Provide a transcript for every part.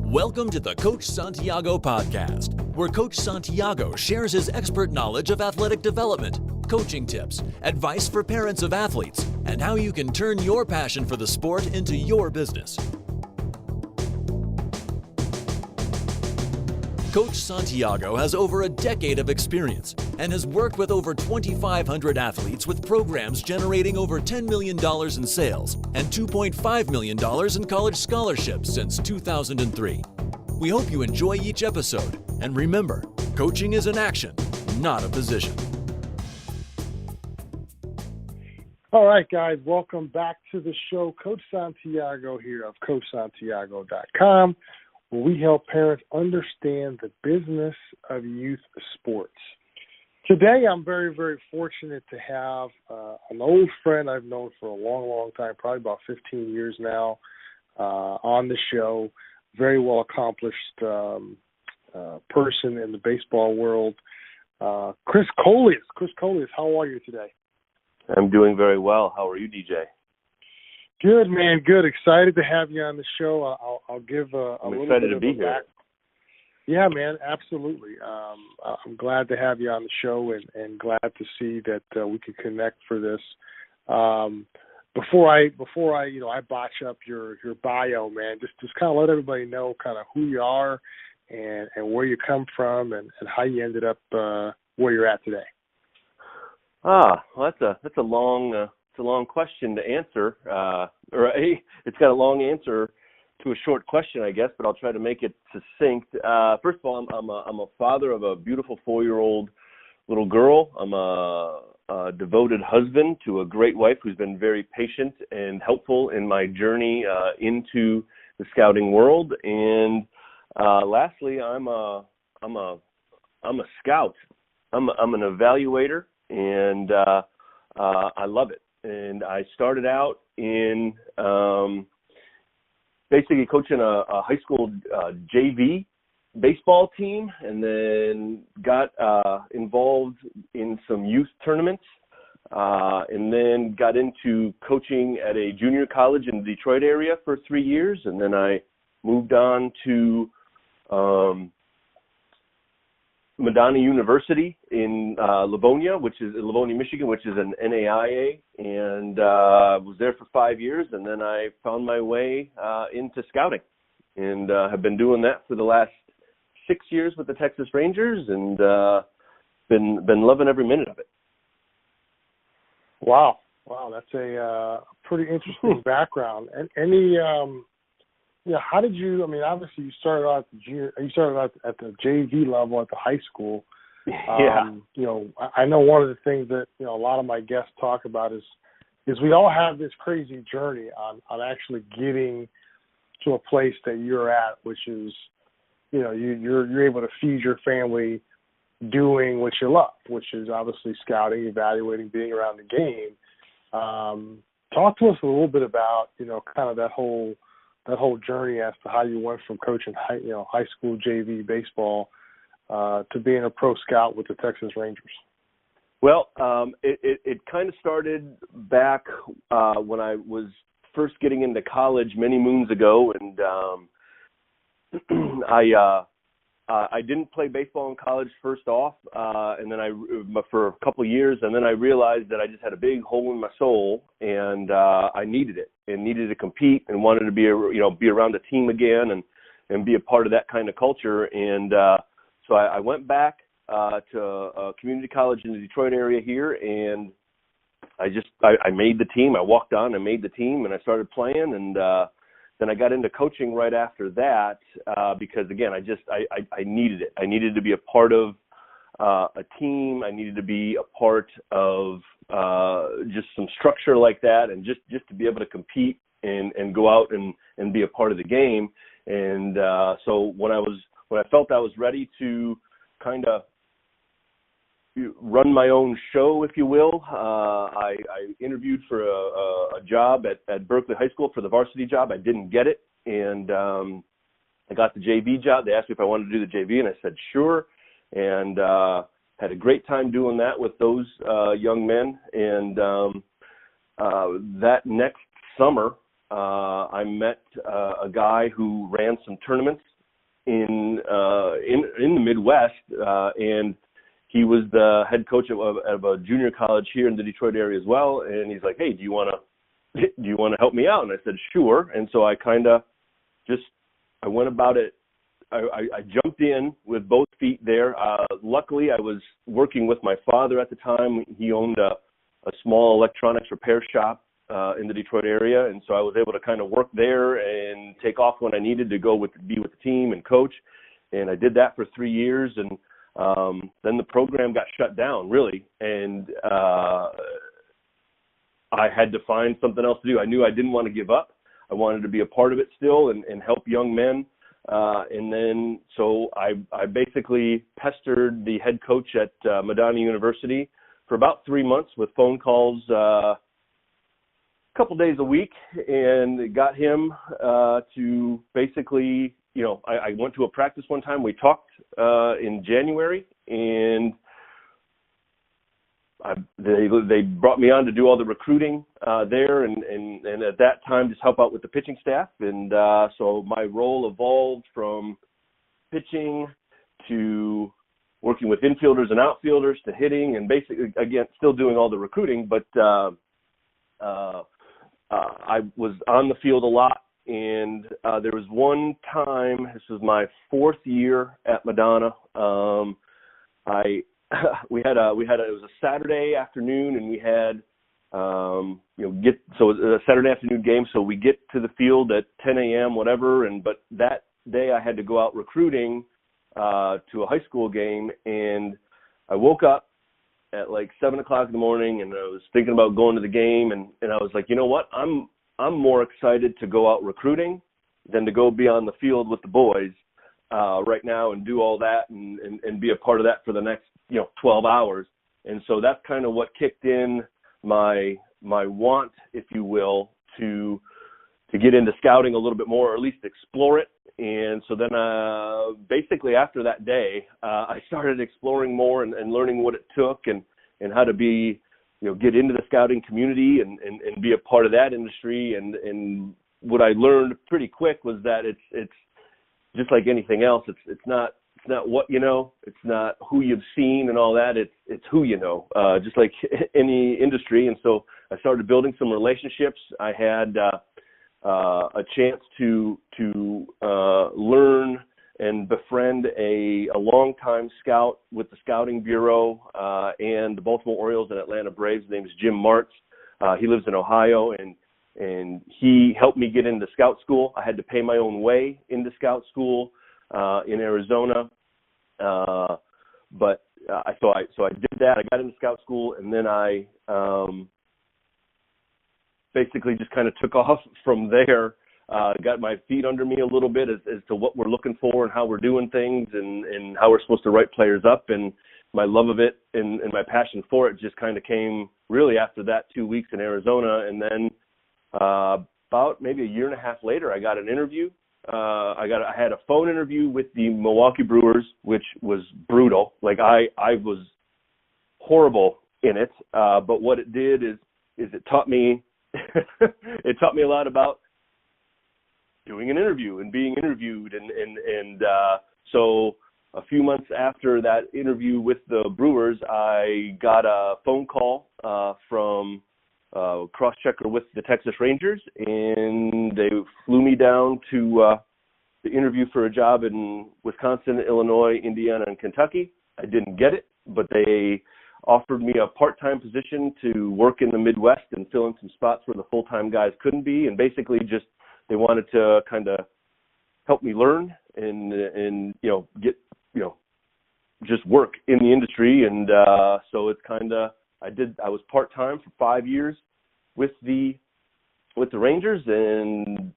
Welcome to the Coach Santiago podcast, where Coach Santiago shares his expert knowledge of athletic development, coaching tips, advice for parents of athletes, and how you can turn your passion for the sport into your business. Coach Santiago has over a decade of experience and has worked with over 2,500 athletes with programs generating over $10 million in sales and $2.5 million in college scholarships since 2003. We hope you enjoy each episode, and remember, coaching is an action, not a position. All right, guys, welcome back to the show. Coach Santiago here of CoachSantiago.com, where we help parents understand the business of youth sports. Today, I'm very, very fortunate to have an old friend I've known for a long, long time, probably about 15 years now, on the show. Very well accomplished person in the baseball world, Chris Collis. Chris Collis, how are you today? I'm doing very well. How are you, DJ? Good, man. Good. Excited to have you on the show. I'll give a I'm little excited bit to be here. back. Yeah, man. Absolutely. I'm glad to have you on the show and glad to see that we could connect for this. Before I botch up your bio, man, just kind of let everybody know kind of who you are and where you come from and how you ended up where you're at today. Well, that's a long question to answer. It's got a long answer to a short question, I guess, but I'll try to make it succinct. First of all, I'm a father of a beautiful 4-year-old little girl. I'm a devoted husband to a great wife who's been very patient and helpful in my journey into the scouting world. And lastly, I'm a scout. I'm an evaluator, and I love it. And I started out in basically coaching a high school JV baseball team, and then got involved in some youth tournaments, and then got into coaching at a junior college in the Detroit area for 3 years, and then I moved on to Madonna University in Livonia, Michigan, which is an NAIA, and was there for 5 years, and then I found my way into scouting, and have been doing that for the last 6 years with the Texas Rangers, and been loving every minute of it. Wow, that's a pretty interesting background. And how did you? I mean, obviously you started out at the JV level at the high school. Yeah. I know one of the things that a lot of my guests talk about is we all have this crazy journey on actually getting to a place that you're at, which is you're able to feed your family doing what you love, which is obviously scouting, evaluating, being around the game. Talk to us a little bit about kind of that whole journey as to how you went from coaching high school JV baseball to being a pro scout with the Texas Rangers. Well, it kind of started back when I was first getting into college many moons ago, and I didn't play baseball in college first off, and then for a couple of years, and then I realized that I just had a big hole in my soul, and I needed it, and needed to compete, and wanted to be around a team again, and be a part of that kind of culture, and so I went back to a community college in the Detroit area here, and I made the team. I walked on and made the team, and I started playing, and then I got into coaching right after that because, again, I needed it. I needed to be a part of a team. I needed to be a part of just some structure like that, and just to be able to compete and go out and be a part of the game. And so when I felt I was ready to kind of run my own show, if you will, I interviewed for a job at Berkeley High School for the varsity job. I didn't get it, and I got the JV job. They asked me if I wanted to do the JV, and I said sure, and had a great time doing that with those young men. And that next summer, I met a guy who ran some tournaments in the Midwest, and he was the head coach of a junior college here in the Detroit area as well. And he's like, "Hey, do you want to help me out?" And I said, "Sure." And so I went about it. I jumped in with both feet there. Luckily, I was working with my father at the time. He owned a small electronics repair shop in the Detroit area, and so I was able to kind of work there and take off when I needed to go be with the team and coach. And I did that for 3 years, and then the program got shut down, really, and I had to find something else to do. I knew I didn't want to give up. I wanted to be a part of it still and help young men. And then so I basically pestered the head coach at Madonna University for about 3 months with phone calls a couple days a week, and got him to basically, I went to a practice one time. We talked in January, and they brought me on to do all the recruiting there, and at that time just help out with the pitching staff. And so my role evolved from pitching to working with infielders and outfielders to hitting, and basically, again, still doing all the recruiting, but I was on the field a lot. And there was one time, this was my 4th year at Madonna. It was a Saturday afternoon, and we had, so it was a Saturday afternoon game. So we get to the field at 10 a.m., whatever. But that day I had to go out recruiting to a high school game. And I woke up at like 7 o'clock in the morning, and I was thinking about going to the game. And I was like, you know what? I'm more excited to go out recruiting than to go be on the field with the boys right now and do all that and be a part of that for the next 12 hours. And so that's kind of what kicked in my want, if you will, to get into scouting a little bit more, or at least explore it. And so then basically after that day, I started exploring more and learning what it took and how to be, get into the scouting community and be a part of that industry. And what I learned pretty quick was that it's just like anything else. It's not what you know, it's not who you've seen and all that. It's who you know, just like any industry. And so I started building some relationships. I had a chance to learn and befriend a longtime scout with the Scouting Bureau and the Baltimore Orioles and Atlanta Braves. His name is Jim Martz. He lives in Ohio, and he helped me get into scout school. I had to pay my own way into scout school in Arizona, but so I did that. I got into scout school, and then I basically just kind of took off from there. Got my feet under me a little bit as to what we're looking for and how we're doing things and how we're supposed to write players up. And my love of it and my passion for it just kind of came really after that 2 weeks in Arizona. And then about maybe a year and a half later, I got an interview. I had a phone interview with the Milwaukee Brewers, which was brutal. Like I was horrible in it. But what it did is it taught me it taught me a lot about doing an interview and being interviewed. And so a few months after that interview with the Brewers, I got a phone call from cross-checker with the Texas Rangers, and they flew me down to interview for a job in Wisconsin, Illinois, Indiana, and Kentucky. I didn't get it, but they offered me a part-time position to work in the Midwest and fill in some spots where the full-time guys couldn't be. And basically just they wanted to kind of help me learn and get just work in the industry. And so it's kind of I was part-time for 5 years with the Rangers, and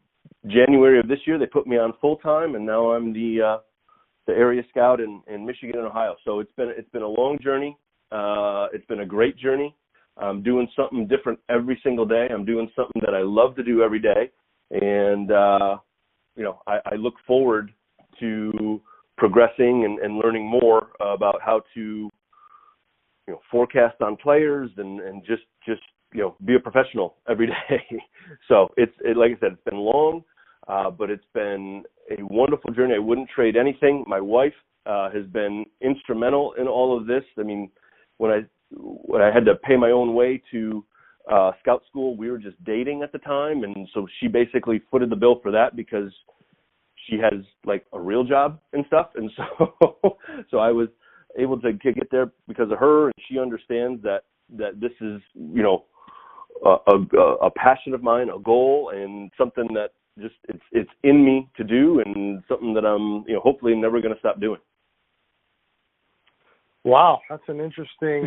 January of this year they put me on full-time, and now I'm the area scout in Michigan and Ohio. So it's been a long journey. It's been a great journey. I'm doing something different every single day. I'm doing something that I love to do every day. And, I look forward to progressing and learning more about how to, forecast on players and just be a professional every day. So it's like I said, it's been long. But it's been a wonderful journey. I wouldn't trade anything. My wife has been instrumental in all of this. I mean, when I had to pay my own way to scout school, we were just dating at the time, and so she basically footed the bill for that because she has like a real job and stuff, and so I was able to get there because of her, and she understands that this is, you know, a passion of mine, a goal, and something that just it's in me to do, and something that I'm, you know, hopefully never going to stop doing. Wow, that's an interesting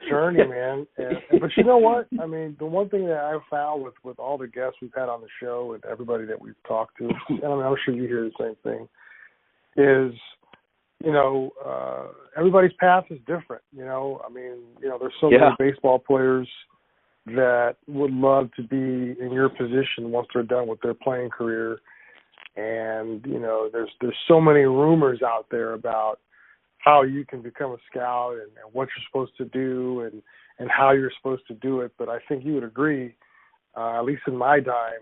journey, man. But you know what? I mean, the one thing that I've found with all the guests we've had on the show and everybody that we've talked to, and I'm sure you hear the same thing, is, you know, everybody's path is different. You know, I mean, you know, there's so many baseball players that would love to be in your position once they're done with their playing career, and you know, there's so many rumors out there about how you can become a scout and what you're supposed to do and how you're supposed to do it. But I think you would agree, at least in my time,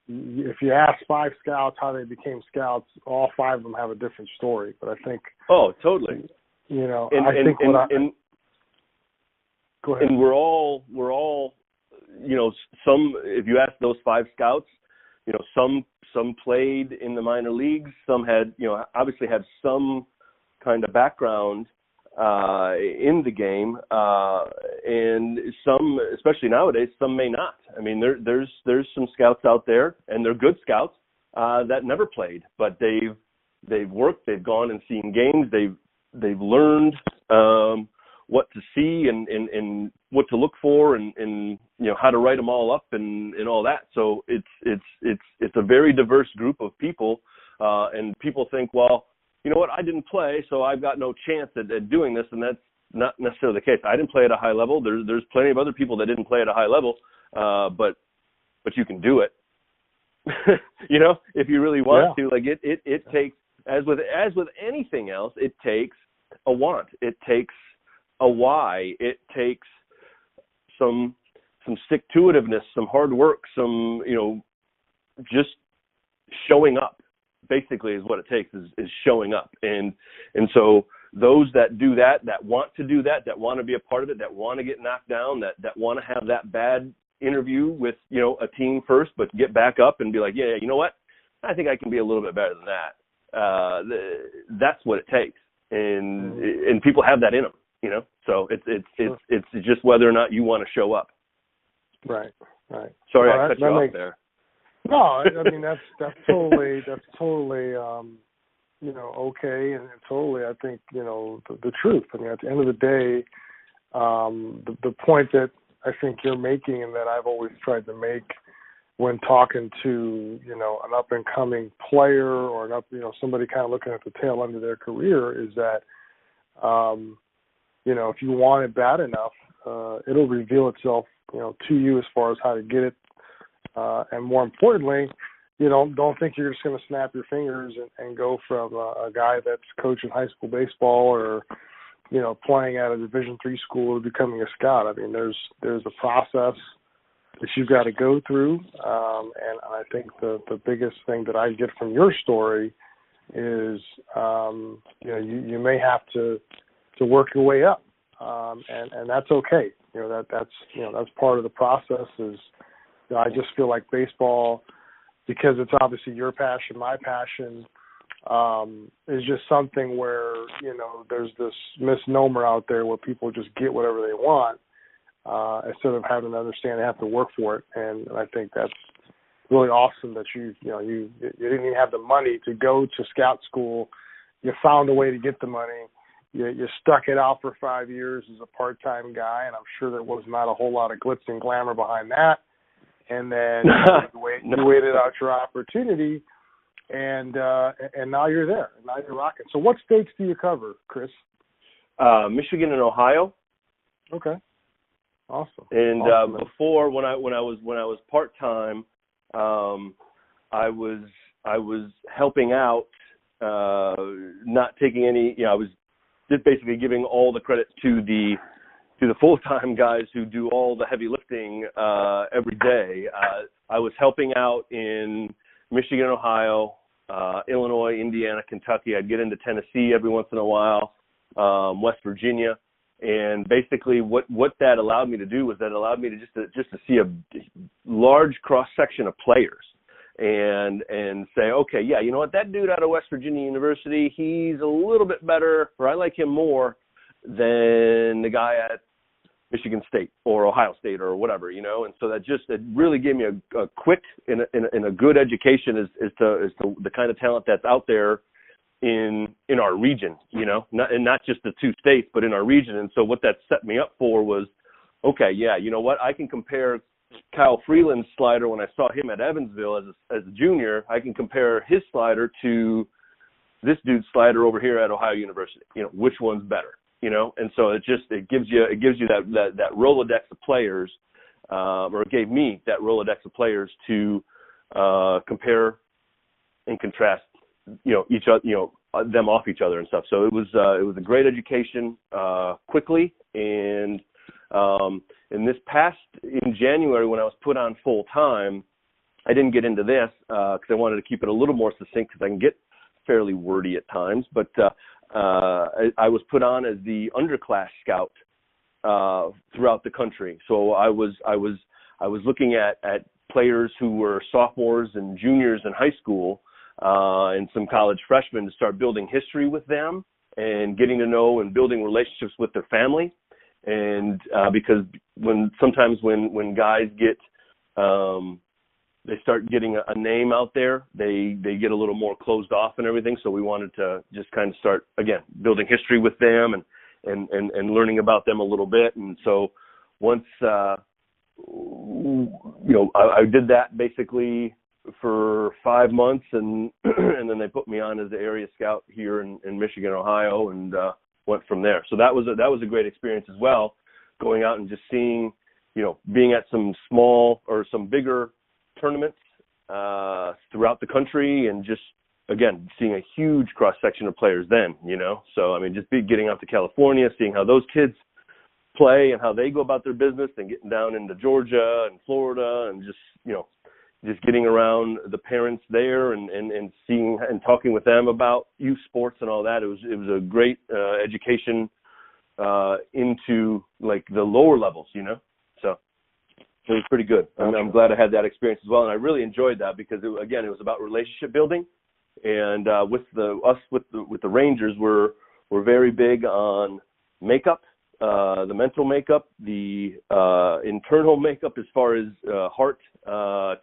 if you ask 5 scouts how they became scouts, all 5 of them have a different story. But I think... Oh, totally. You know, go ahead. And we're all, you know, some, if you ask those 5 scouts, you know, some played in the minor leagues, some had, you know, obviously had some kind of background in the game, and some, especially nowadays, some may not. I mean, there's some scouts out there, and they're good scouts that never played, but they've worked, they've gone and seen games, they've learned what to see and what to look for, and you know, how to write them all up and all that. So it's a very diverse group of people, and people think, well, you know what, I didn't play, so I've got no chance at doing this, and that's not necessarily the case. I didn't play at a high level. There's plenty of other people that didn't play at a high level, but you can do it. You know, if you really want to. Like it takes, as with anything else, it takes a want. It takes a why. It takes some stick-to-itiveness, some hard work, some, you know, just showing up. Basically is what it takes, is showing up. And so those that do that want to do that want to be a part of it, that want to get knocked down, that want to have that bad interview with, you know, a team first, but get back up and be like, yeah, you know what, I think I can be a little bit better than that. That's what it takes. And people have that in them, you know, so it's just whether or not you want to show up. Right. Sorry, I cut you off there. No, I mean that's totally you know, okay, and totally, I think, you know, the truth. I mean, at the end of the day, the point that I think you're making, and that I've always tried to make when talking to, you know, an up and coming player or you know, somebody kind of looking at the tail end of their career, is that you know, if you want it bad enough, it'll reveal itself, you know, to you as far as how to get it. And more importantly, you know, don't think you're just going to snap your fingers and go from a guy that's coaching high school baseball or, you know, playing at a Division III school to becoming a scout. I mean, there's a process that you've got to go through, and I think the biggest thing that I get from your story is, you know, you may have to work your way up, and that's okay. You know, that's part of the process. Is, you know, I just feel like baseball, because it's obviously your passion, my passion, is just something where, you know, there's this misnomer out there where people just get whatever they want, instead of having to understand they have to work for it. And I think that's really awesome that you didn't even have the money to go to scout school. You found a way to get the money. You stuck it out for 5 years as a part-time guy, and I'm sure there was not a whole lot of glitz and glamour behind that. And then you waited out your opportunity, and now you're there. Now you're rocking. So what states do you cover, Chris? Michigan and Ohio. Okay. Awesome. And before, when I was part-time, I was helping out, not taking any. You know, I was just basically giving all the credit to the full-time guys who do all the heavy lifting every day. I was helping out in Michigan, Ohio, Illinois, Indiana, Kentucky. I'd get into Tennessee every once in a while, West Virginia. And basically what that allowed me to do was that allowed me to just to see a large cross-section of players and say, okay, yeah, you know what, that dude out of West Virginia University, he's a little bit better, or I like him more than the guy at Michigan State or Ohio State or whatever, you know. And so that it really gave me a quick and a good education as to the kind of talent that's out there in our region, you know, not just the two states, but in our region. And so what that set me up for was, okay, yeah, you know what, I can compare Kyle Freeland's slider when I saw him at Evansville as a junior. I can compare his slider to this dude's slider over here at Ohio University. You know, which one's better? You know, and so it gives you that Rolodex of players, or it gave me that Rolodex of players to compare and contrast, you know, each other, you know, them off each other and stuff. So it was a great education quickly. And in January when I was put on full time, I didn't get into this because I wanted to keep it a little more succinct because I can get fairly wordy at times. But I was put on as the underclass scout throughout the country. So I was looking at players who were sophomores and juniors in high school and some college freshmen to start building history with them and getting to know and building relationships with their family. And because sometimes when guys get they start getting a name out there, they get a little more closed off and everything. So we wanted to just kind of start, again, building history with them and learning about them a little bit. And so once, you know, I did that basically for 5 months and then they put me on as the area scout here in Michigan, Ohio, and went from there. So that was a great experience as well, going out and just seeing, you know, being at some small or some bigger tournaments throughout the country and just, again, seeing a huge cross-section of players then, you know. So, I mean, just getting out to California, seeing how those kids play and how they go about their business, and getting down into Georgia and Florida and just, you know, just getting around the parents there and seeing and talking with them about youth sports and all that. It was a great education into, like, the lower levels, you know. So it was pretty good. I'm glad I had that experience as well, and I really enjoyed that because it was about relationship building. And with the Rangers, we're very big on makeup, the mental makeup, the internal makeup as far as heart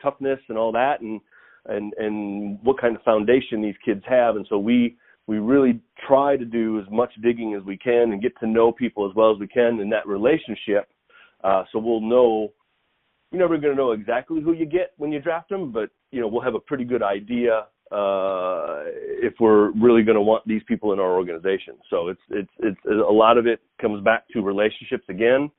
toughness and all that, and what kind of foundation these kids have. And so we really try to do as much digging as we can and get to know people as well as we can in that relationship. So we'll know. You're never going to know exactly who you get when you draft them, but, you know, we'll have a pretty good idea if we're really going to want these people in our organization. So it's a lot of it comes back to relationships again.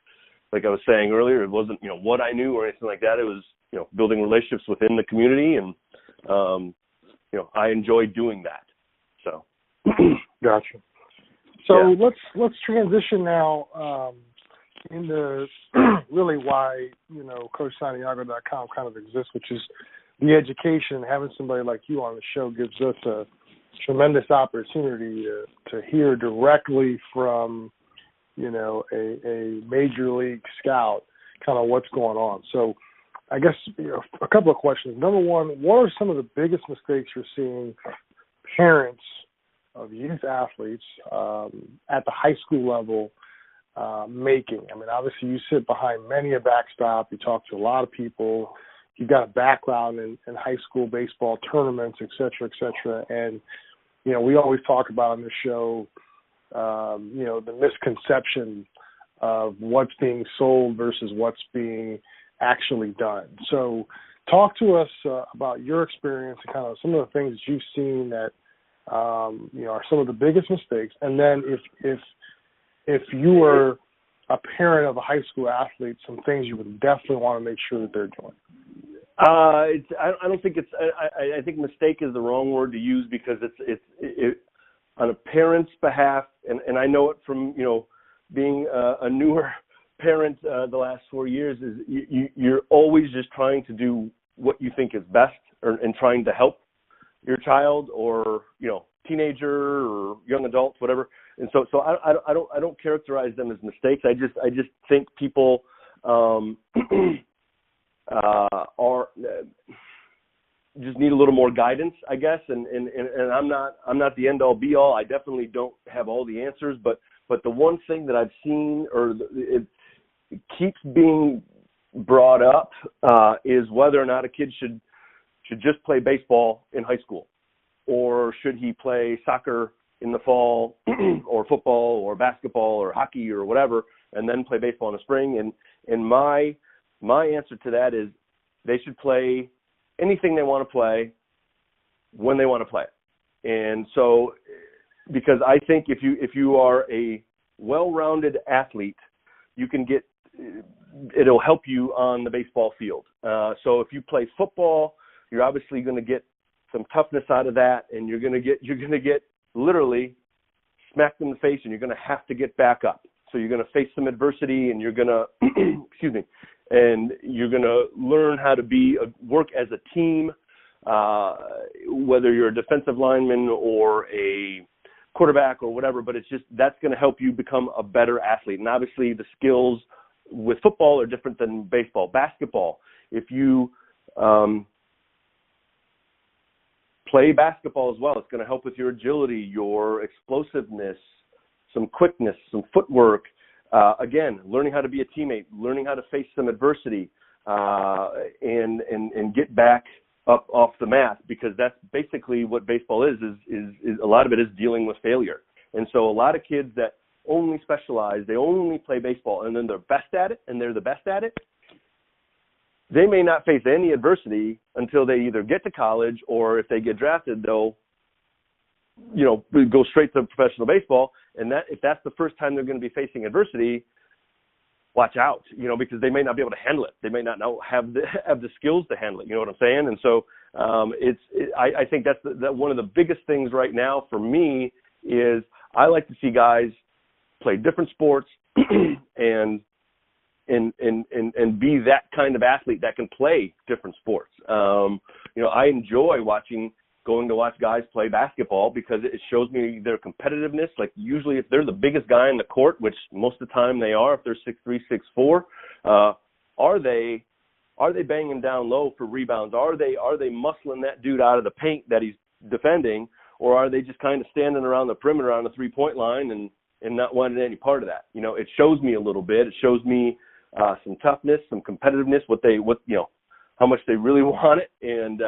Like I was saying earlier, it wasn't, you know, what I knew or anything like that. It was, you know, building relationships within the community, and you know, I enjoyed doing that. So gotcha. So let's transition now into really why, you know, CoachSantiago.com kind of exists, which is the education. Having somebody like you on the show gives us a tremendous opportunity to hear directly from, you know, a major league scout kind of what's going on. So I guess, you know, a couple of questions. Number one, what are some of the biggest mistakes you're seeing parents of youth athletes at the high school level making? I mean, obviously you sit behind many a backstop. You talk to a lot of people. You've got a background in high school baseball tournaments, et cetera, and, you know, we always talk about on this show, you know, the misconception of what's being sold versus what's being actually done. So talk to us about your experience and kind of some of the things that you've seen that, you know, are some of the biggest mistakes. And then if you were a parent of a high school athlete, some things you would definitely want to make sure that they're doing. I don't think I think mistake is the wrong word to use, because it's on a parent's behalf, and I know it from, you know, being a newer parent the last 4 years, is you're always just trying to do what you think is best in trying to help your child or, teenager or young adults, whatever. And so I don't characterize them as mistakes. I just think people just need a little more guidance, I guess. And I'm not the end all be all. I definitely don't have all the answers, but the one thing that I've seen, or it keeps being brought up, is whether or not a kid should just play baseball in high school, or should he play soccer in the fall, or football or basketball or hockey or whatever, and then play baseball in the spring. And my answer to that is they should play anything they want to play when they want to play it. And so, because I think if you are a well-rounded athlete, you can it'll help you on the baseball field. So if you play football, you're obviously going to get some toughness out of that, and you're going to get literally smacked in the face, and you're going to have to get back up. So you're going to face some adversity, and you're going to, excuse me, and you're going to learn how to work as a team, whether you're a defensive lineman or a quarterback or whatever, but that's going to help you become a better athlete. And obviously the skills with football are different than baseball. Basketball, if you play basketball as well, it's going to help with your agility, your explosiveness, some quickness, some footwork. Again, learning how to be a teammate, learning how to face some adversity, and get back up off the mat, because that's basically what baseball is a lot of it is dealing with failure. And so a lot of kids that only specialize, they only play baseball, and then they're the best at it, they may not face any adversity until they either get to college, or if they get drafted, they'll go straight to professional baseball. And if that's the first time they're going to be facing adversity, watch out, because they may not be able to handle it. They may not have the skills to handle it. You know what I'm saying? And so I think that's one of the biggest things right now for me is I like to see guys play different sports and be that kind of athlete that can play different sports. I enjoy going to watch guys play basketball because it shows me their competitiveness. Like usually if they're the biggest guy in the court, which most of the time they are, if they're 6'3", 6'4", are they banging down low for rebounds? Are they muscling that dude out of the paint that he's defending, or are they just kind of standing around the perimeter on the 3-point line and not wanting any part of that? It shows me a little bit. It shows me some toughness, some competitiveness, how much they really want it. And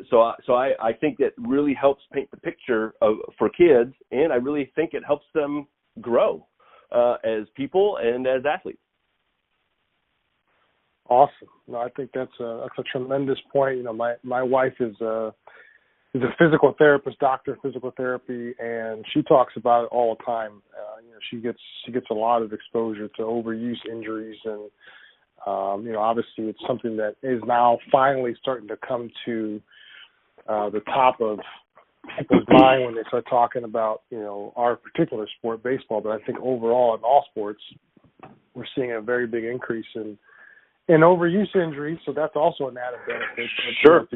so I think that really helps paint the picture for kids, and I really think it helps them grow as people and as athletes. Awesome. No, I think that's a tremendous point. My wife is a physical therapist, doctor of physical therapy, and she talks about it all the time. She gets a lot of exposure to overuse injuries, and obviously it's something that is now finally starting to come to the top of people's mind when they start talking about, our particular sport, baseball. But I think overall in all sports, we're seeing a very big increase in overuse injuries. So that's also an added benefit. Sure.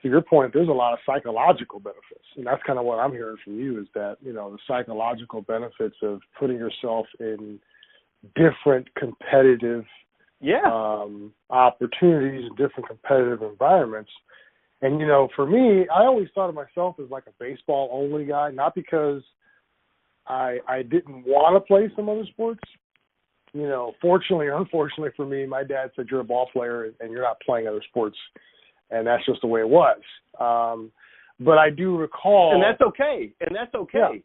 To your point, there's a lot of psychological benefits. And that's kind of what I'm hearing from you is that, the psychological benefits of putting yourself in different competitive opportunities and different competitive environments. And, for me, I always thought of myself as like a baseball only guy, not because I didn't want to play some other sports. Fortunately or unfortunately for me, my dad said you're a ball player and you're not playing other sports. And that's just the way it was. But I do recall. And that's okay. That's okay.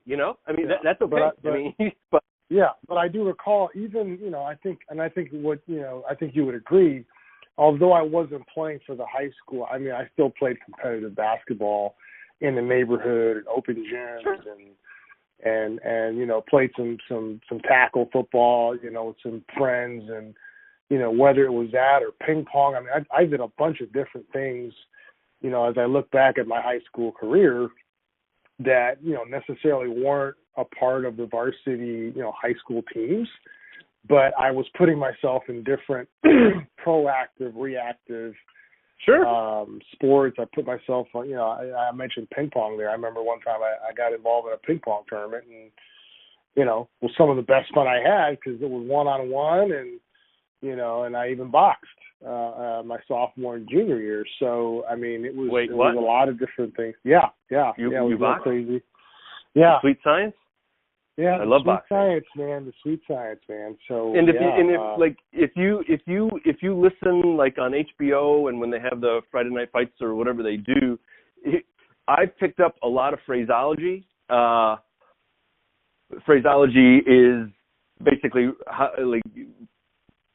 That's okay. But I do recall even, I think you would agree, although I wasn't playing for the high school, I still played competitive basketball in the neighborhood and open gyms. Sure. and played some tackle football, with some friends, and, whether it was that or ping pong. I did a bunch of different things, as I look back at my high school career that, necessarily weren't a part of the varsity, high school teams. but I was putting myself in different proactive, reactive sports. I put myself on, you know, I mentioned ping pong there. I remember one time I got involved in a ping pong tournament, and, you know, it was some of the best fun I had because it was one-on-one, and, you know, and I even boxed my sophomore and junior year. So, I mean, it was, was a lot of different things. Yeah. It was boxed? crazy. Yeah. Sweet science? Yeah, I love boxing. Science, man. The sweet science, man. So, and if you listen, like on HBO, and when they have the Friday Night Fights or whatever they do, I've picked up a lot of phraseology. Phraseology is basically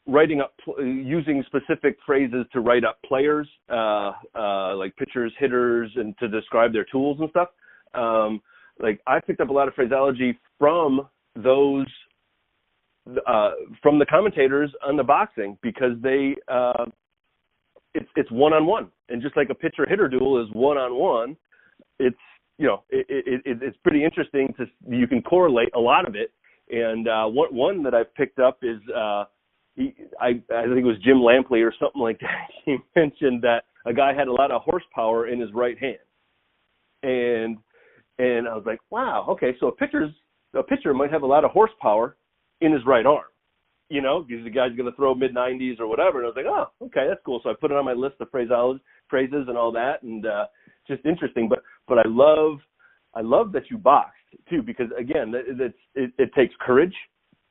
writing up, using specific phrases to write up players, like pitchers, hitters, and to describe their tools and stuff. Like I picked up a lot of phraseology from those, from the commentators on the boxing, because they, it's one-on-one, and just like a pitcher-hitter duel is one-on-one, it's, you know, it's pretty interesting you can correlate a lot of it. And one that I've picked up is, I think it was Jim Lampley or something like that. He mentioned that a guy had a lot of horsepower in his right hand, and I was like, wow, okay, so a pitcher might have a lot of horsepower in his right arm, you know, because the guy's going to throw mid-90s or whatever. And I was like, oh, okay, that's cool. So I put it on my list of phrases and all that, and just interesting. But I love that you boxed too, because again, it takes courage,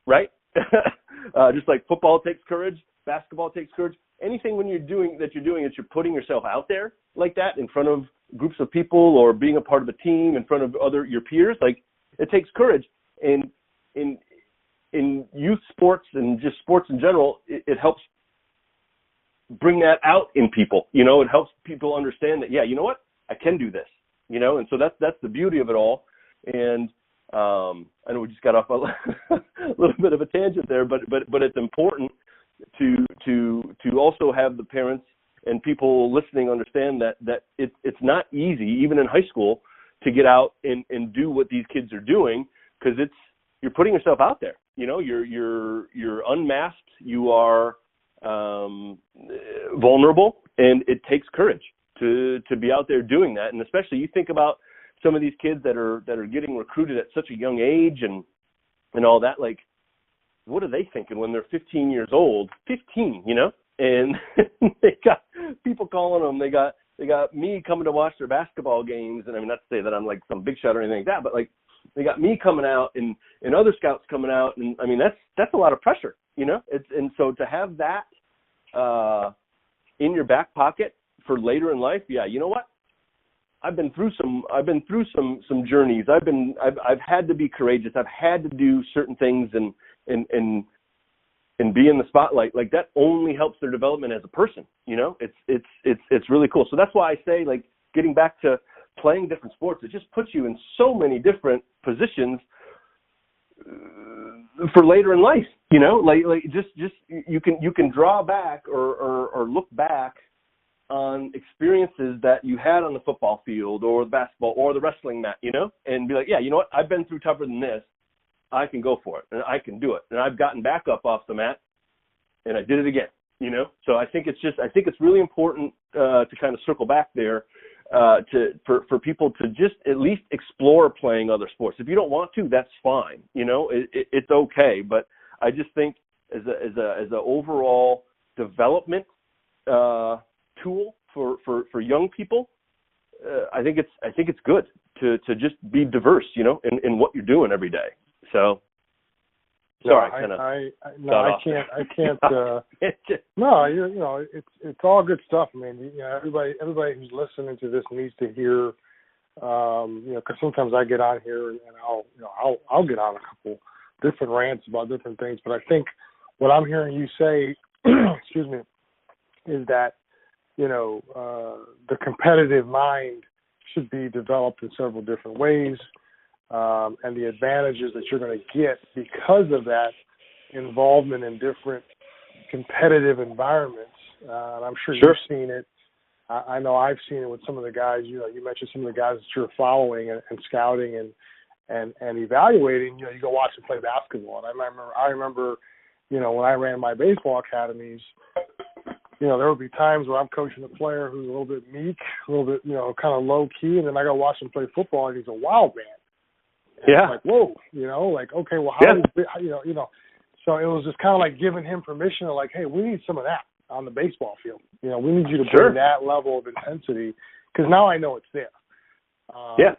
right? Just like football takes courage, basketball takes courage. Anything when you're doing that you're putting yourself out there like that in front of groups of people, or being a part of a team in front of your peers, like it takes courage. And in youth sports and just sports in general, it helps bring that out in people. You know, it helps people understand that, yeah, you know what, I can do this. You know, and so that's the beauty of it all. And I know we just got off a little bit of a tangent there, but it's important to also have the parents and people listening understand that it's not easy, even in high school, to get out and do what these kids are doing, because you're putting yourself out there. You know, you're unmasked, you are vulnerable, and it takes courage to be out there doing that. And especially you think about some of these kids that are getting recruited at such a young age and all that, like, what are they thinking when they're 15 years old? 15, you know? And they got people calling them. They got me coming to watch their basketball games. And I mean, not to say that I'm like some big shot or anything like that, but like they got me coming out and other scouts coming out. And I mean, that's a lot of pressure, you know? And so to have that in your back pocket for later in life, yeah, you know what? I've been through some journeys. I've had to be courageous. I've had to do certain things and be in the spotlight. Like that only helps their development as a person. You know, it's really cool. So that's why I say, like, getting back to playing different sports, it just puts you in so many different positions for later in life. You know, like just you can draw back or look back on experiences that you had on the football field or the basketball or the wrestling mat, you know, and be like, yeah, you know what, I've been through tougher than this. I can go for it, and I can do it. And I've gotten back up off the mat, and I did it again, you know. So I think it's really important to kind of circle back there for people to just at least explore playing other sports. If you don't want to, that's fine, you know, it's okay. But I just think as a overall development tool for young people, I think it's good to just be diverse, you know, in what you're doing every day. So sorry, I can't. No, you know, it's all good stuff. I mean, you know, everybody who's listening to this needs to hear, you know, because sometimes I get on here and I'll get on a couple different rants about different things. But I think what I'm hearing you say, excuse me, is that, you know, the competitive mind should be developed in several different ways, and the advantages that you're going to get because of that involvement in different competitive environments. And I'm sure you've seen it. I know I've seen it with some of the guys. You know, you mentioned some of the guys that you're following and scouting and evaluating. You know, you go watch them play basketball, and I remember you know, when I ran my baseball academies, you know, there would be times where I'm coaching a player who's a little bit meek, a little bit, you know, kind of low key, and then I go watch him play football, and he's a wild man. And Yeah. it's like, whoa, you know, like, okay, well, how, you know, so it was just kind of like giving him permission to, like, hey, we need some of that on the baseball field. You know, we need you to bring that level of intensity, because now I know it's there.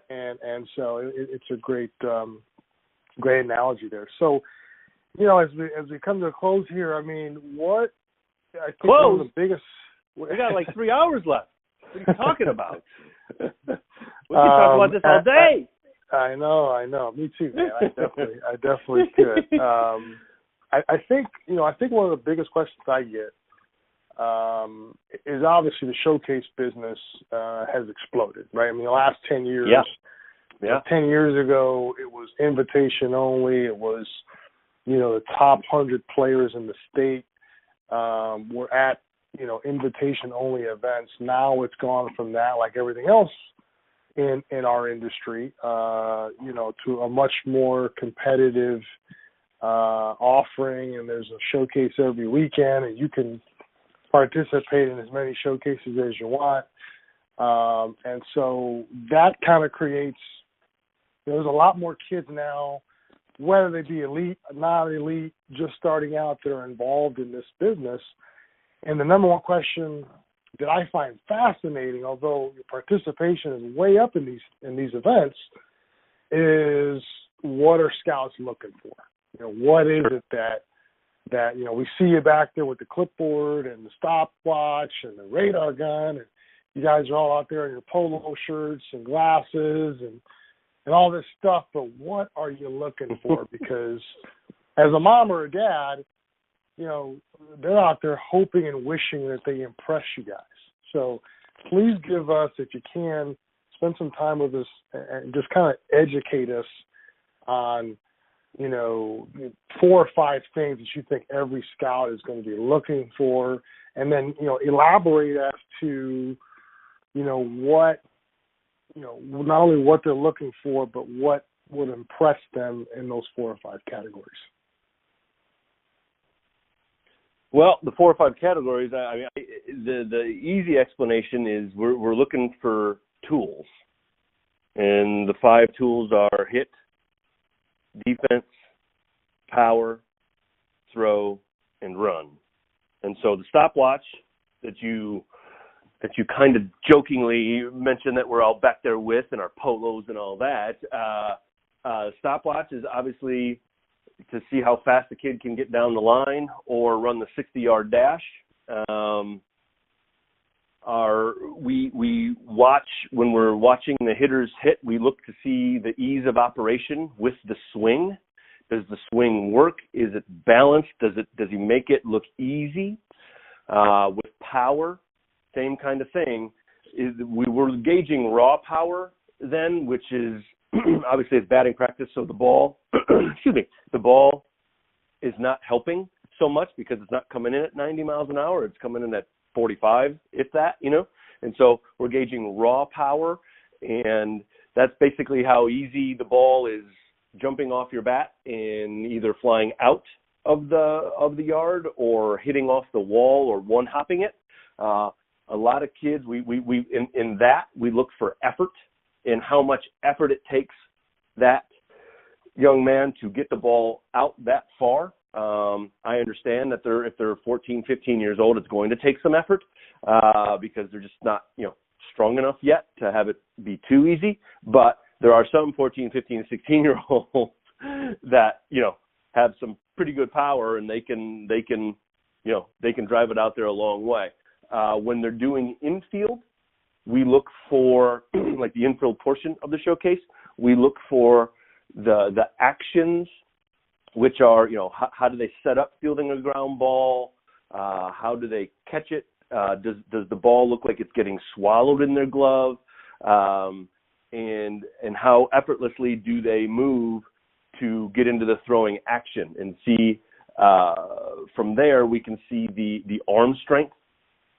And so it's a great analogy there. So, you know, as we come to a close here, I mean, what I think one of the biggest. We got like 3 hours left. What are you talking about? We can talk about this all day. I know. Me too, man. I definitely could. I think one of the biggest questions I get is obviously the showcase business has exploded, right? I mean, the last 10 years. Yeah. 10 years ago, it was invitation only. It was, you know, the top 100 players in the state were at, you know, invitation only events. Now it's gone from that, like everything else in our industry, you know, to a much more competitive offering. And there's a showcase every weekend, and you can participate in as many showcases as you want. And so that kind of creates, there's a lot more kids now, whether they be elite, not elite, just starting out, that are involved in this business. And the number one question that I find fascinating, although your participation is way up in these events, is what are scouts looking for? You know, what is it that you know, we see you back there with the clipboard and the stopwatch and the radar gun, and you guys are all out there in your polo shirts and glasses and all this stuff, but what are you looking for? Because as a mom or a dad, you know, they're out there hoping and wishing that they impress you guys. So please give us, if you can, spend some time with us and just kind of educate us on, you know, 4 or 5 things that you think every scout is going to be looking for, and then, you know, elaborate as to, you know, what, you know, not only what they're looking for, but what would impress them in those 4 or 5 categories. Well, the 4 or 5 categories, I mean, the easy explanation is we're looking for tools. And the 5 tools are hit, defense, power, throw, and run. And so the stopwatch that you kind of jokingly mentioned that we're all back there with, and our polos and all that, stopwatch is obviously to see how fast the kid can get down the line or run the 60-yard dash. We watch, when we're watching the hitters hit, we look to see the ease of operation with the swing. Does the swing work? Is it balanced? Does he make it look easy? With power, same kind of thing. We were gauging raw power then, which is obviously it's batting practice, so the ball, the ball is not helping so much because it's not coming in at 90 miles an hour. It's coming in at 45, if that, you know. And so we're gauging raw power, and that's basically how easy the ball is jumping off your bat and either flying out of the yard or hitting off the wall or one-hopping it. A lot of kids, we in that we look for effort and how much effort it takes that young man to get the ball out that far. I understand that if they're 14, 15 years old, it's going to take some effort because they're just not, you know, strong enough yet to have it be too easy. But there are some 14, 15, 16-year-olds that, you know, have some pretty good power, and they can drive it out there a long way. When they're doing infield, we look for, like the infield portion of the showcase, we look for the actions, which are, you know, how do they set up fielding a ground ball? How do they catch it? Does the ball look like it's getting swallowed in their glove? And how effortlessly do they move to get into the throwing action? And see, from there, we can see the arm strength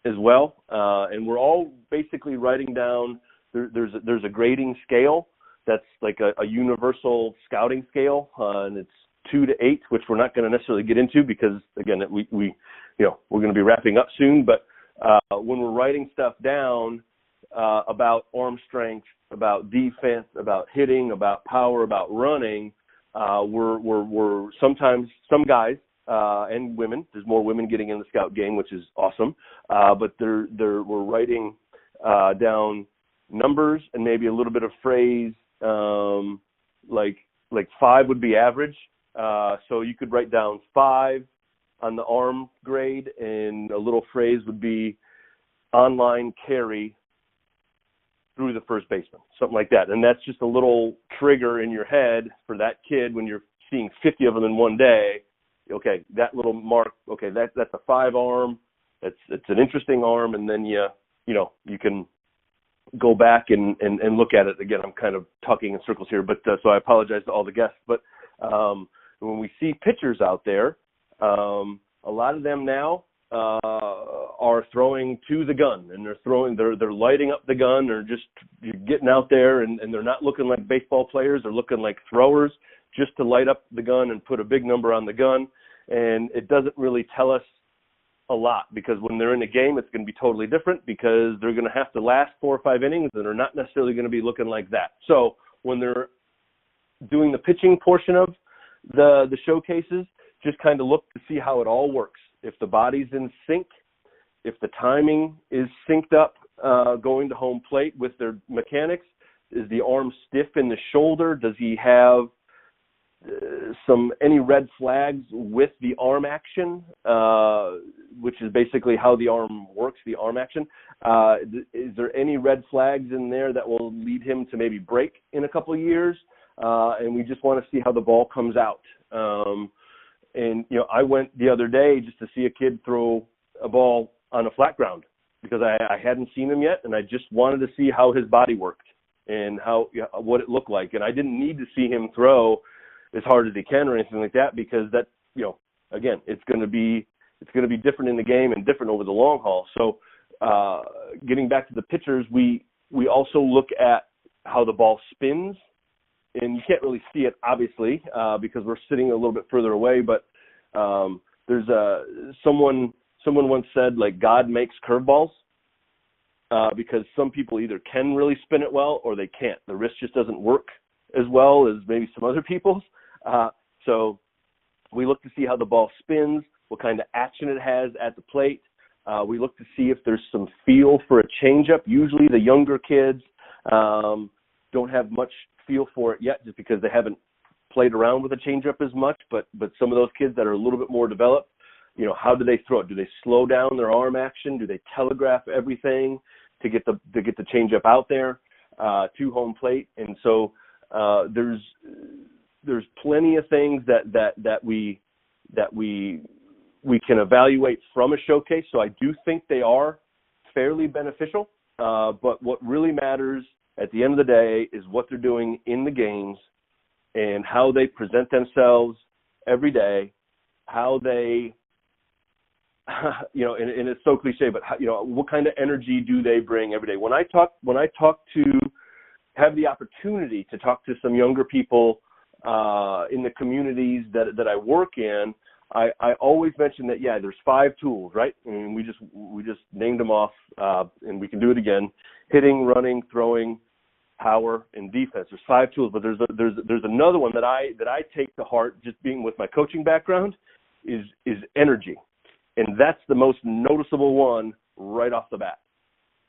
as well. And we're all basically writing down, there's a grading scale that's like a universal scouting scale, and it's 2 to 8, which we're not going to necessarily get into because, again, we're going to be wrapping up soon. But when we're writing stuff down about arm strength, about defense, about hitting, about power, about running, we're sometimes, some guys and women, there's more women getting in the scout game, which is awesome. But we're writing down numbers and maybe a little bit of phrase, like 5 would be average. So you could write down 5 on the arm grade, and a little phrase would be online carry through the first baseman, something like that. And that's just a little trigger in your head for that kid when you're seeing 50 of them in one day. Okay, that little mark, okay, that's a 5 arm. It's an interesting arm, and then you can go back and look at it. Again, I'm kind of talking in circles here, but so I apologize to all the guests. But when we see pitchers out there, a lot of them now are throwing to the gun, and they're lighting up the gun, or just getting out there, and they're not looking like baseball players. They're looking like throwers, just to light up the gun and put a big number on the gun. And it doesn't really tell us a lot, because when they're in a game, it's going to be totally different, because they're going to have to last 4 or 5 innings, and they're not necessarily going to be looking like that. So when they're doing the pitching portion of the showcases, just kind of look to see how it all works. If the body's in sync, if the timing is synced up going to home plate with their mechanics, is the arm stiff in the shoulder? Does he have any red flags with the arm action, which is basically how the arm works, the arm action? Is there any red flags in there that will lead him to maybe break in a couple of years? And we just want to see how the ball comes out. And, I went the other day just to see a kid throw a ball on a flat ground, because I hadn't seen him yet, and I just wanted to see how his body worked and what it looked like. And I didn't need to see him throw as hard as he can or anything like that, because that, again, it's going to be different in the game and different over the long haul. So getting back to the pitchers, we also look at how the ball spins. And you can't really see it, obviously, because we're sitting a little bit further away. But there's someone once said, like, God makes curveballs, because some people either can really spin it well or they can't. The wrist just doesn't work as well as maybe some other people's. So we look to see how the ball spins, what kind of action it has at the plate. We look to see if there's some feel for a changeup. Usually the younger kids don't have much feel for it yet, just because they haven't played around with a changeup as much. But some of those kids that are a little bit more developed, how do they throw it? Do they slow down their arm action? Do they telegraph everything to get the changeup out there to home plate? And so there's plenty of things that we can evaluate from a showcase. So I do think they are fairly beneficial. But what really matters at the end of the day is what they're doing in the games and how they present themselves every day, how they, and it's so cliche, but what kind of energy do they bring every day? When I have the opportunity to talk to some younger people in the communities that I work in, I always mention that, there's 5 tools, right? And we just named them off, and we can do it again: hitting, running, throwing, power, and defense. There's 5 tools, but there's another one that I take to heart, just being with my coaching background, is energy. And that's the most noticeable one right off the bat.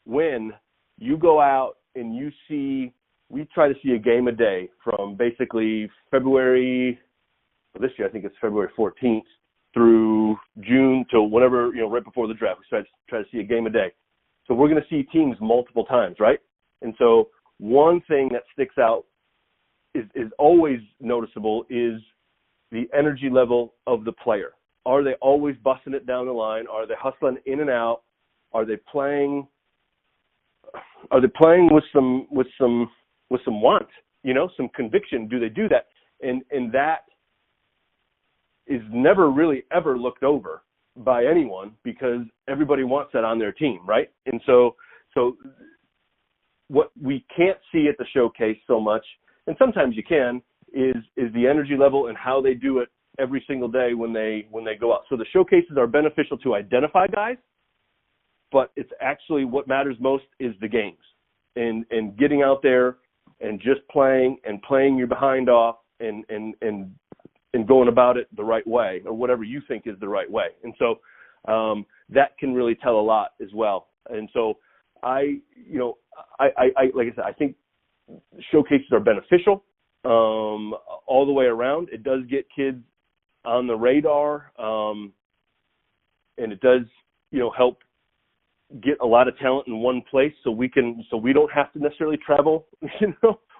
When you go out and we try to see a game a day from basically February, this year I think it's February 14th, through June till whenever, right before the draft. We try to see a game a day. So we're going to see teams multiple times, right? And so one thing that sticks out is always noticeable is the energy level of the player. Are they always busting it down the line? Are they hustling in and out? Are they playing with some want, some conviction? Do they do that? And that is never really ever looked over by anyone, because everybody wants that on their team, right? And so what we can't see at the showcase so much, and sometimes you can, is the energy level and how they do it every single day when they go out. So the showcases are beneficial to identify guys, but it's actually what matters most is the games and getting out there and just playing your behind off and going about it the right way, or whatever you think is the right way. And so that can really tell a lot as well. And so I like I said, I think showcases are beneficial all the way around. It does get kids on the radar, and it does, help get a lot of talent in one place, so we don't have to necessarily travel,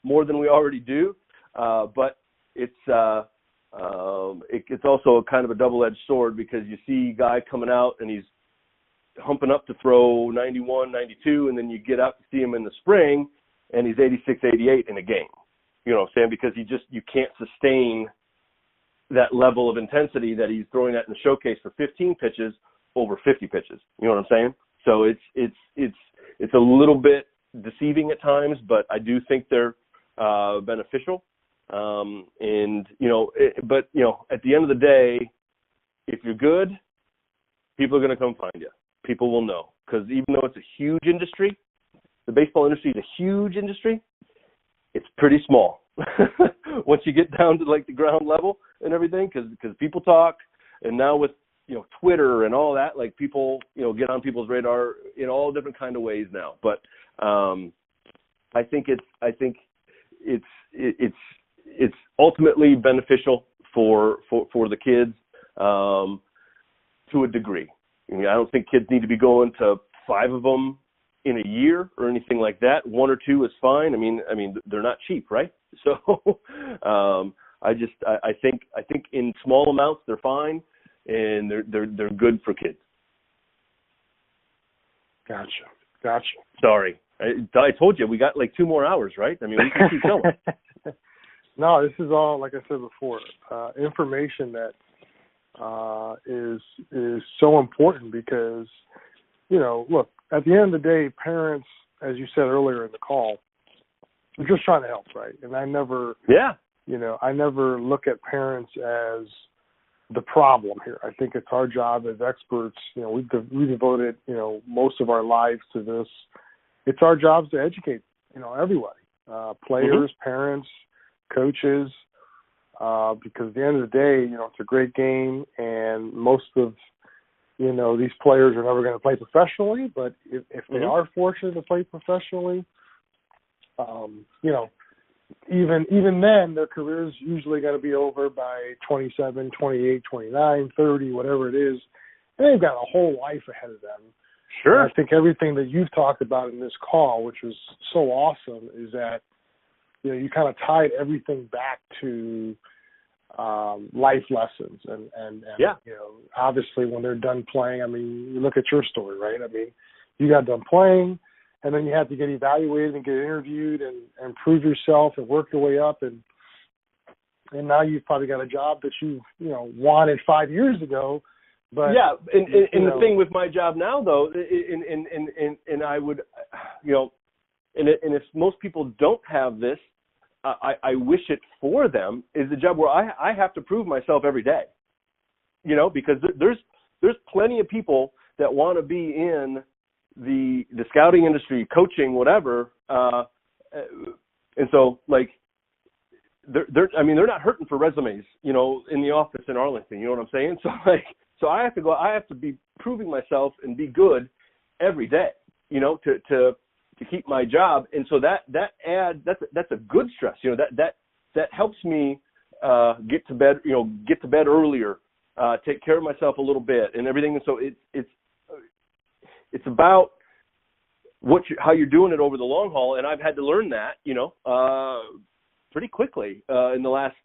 more than we already do. But it's also a kind of a double-edged sword, because you see a guy coming out and he's humping up to throw 91, 92, and then you get out to see him in the spring and he's 86, 88 in a game. You know what I'm saying? Because you can't sustain that level of intensity that he's throwing at in the showcase for 15 pitches over 50 pitches. You know what I'm saying? So it's a little bit deceiving at times, but I do think they're beneficial. But at the end of the day, if you're good, people are going to come find you. People will know, because even though it's a huge industry, the baseball industry is a huge industry, it's pretty small once you get down to like the ground level and everything, because people talk, and now with Twitter and all that, like people get on people's radar in all different kind of ways now. But I think it's ultimately beneficial for the kids to a degree. I mean, I don't think kids need to be going to 5 of them in a year or anything like that. 1 or 2 is fine. I mean they're not cheap, right? So I think in small amounts they're fine, and they're good for kids. Gotcha. Sorry, I told you we got like 2 more hours, right? I mean, we can keep going. No, this is all, like I said before, information that is so important, because look, at the end of the day, parents, as you said earlier in the call, are just trying to help, right? And I never look at parents as the problem here. I think it's our job as experts. We devoted most of our lives to this. It's our jobs to educate everybody, players, parents, coaches, because at the end of the day, it's a great game, and most of these players are never going to play professionally, but if they are fortunate to play professionally, even then, their careers usually got to be over by 27, 28, 29, 30, whatever it is, and they've got a whole life ahead of them. Sure. And I think everything that you've talked about in this call, which was so awesome, is that you kind of tied everything back to life lessons, and obviously when they're done playing, I mean, you look at your story, right? I mean, you got done playing, and then you had to get evaluated and get interviewed and prove yourself and work your way up, and now you've probably got a job that you wanted 5 years ago. But yeah, and the thing with my job now, though, and I would, and if most people don't have this, I wish it for them, is the job where I have to prove myself every day, because there's plenty of people that want to be in the scouting industry, coaching, whatever, and so like they're not hurting for resumes, in the office in Arlington, you know what I'm saying? So I have to be proving myself and be good every day, to keep my job. And so that's a good stress, that helps me get to bed earlier, take care of myself a little bit and everything. And so it's about how you're doing it over the long haul. And I've had to learn that, pretty quickly in the last,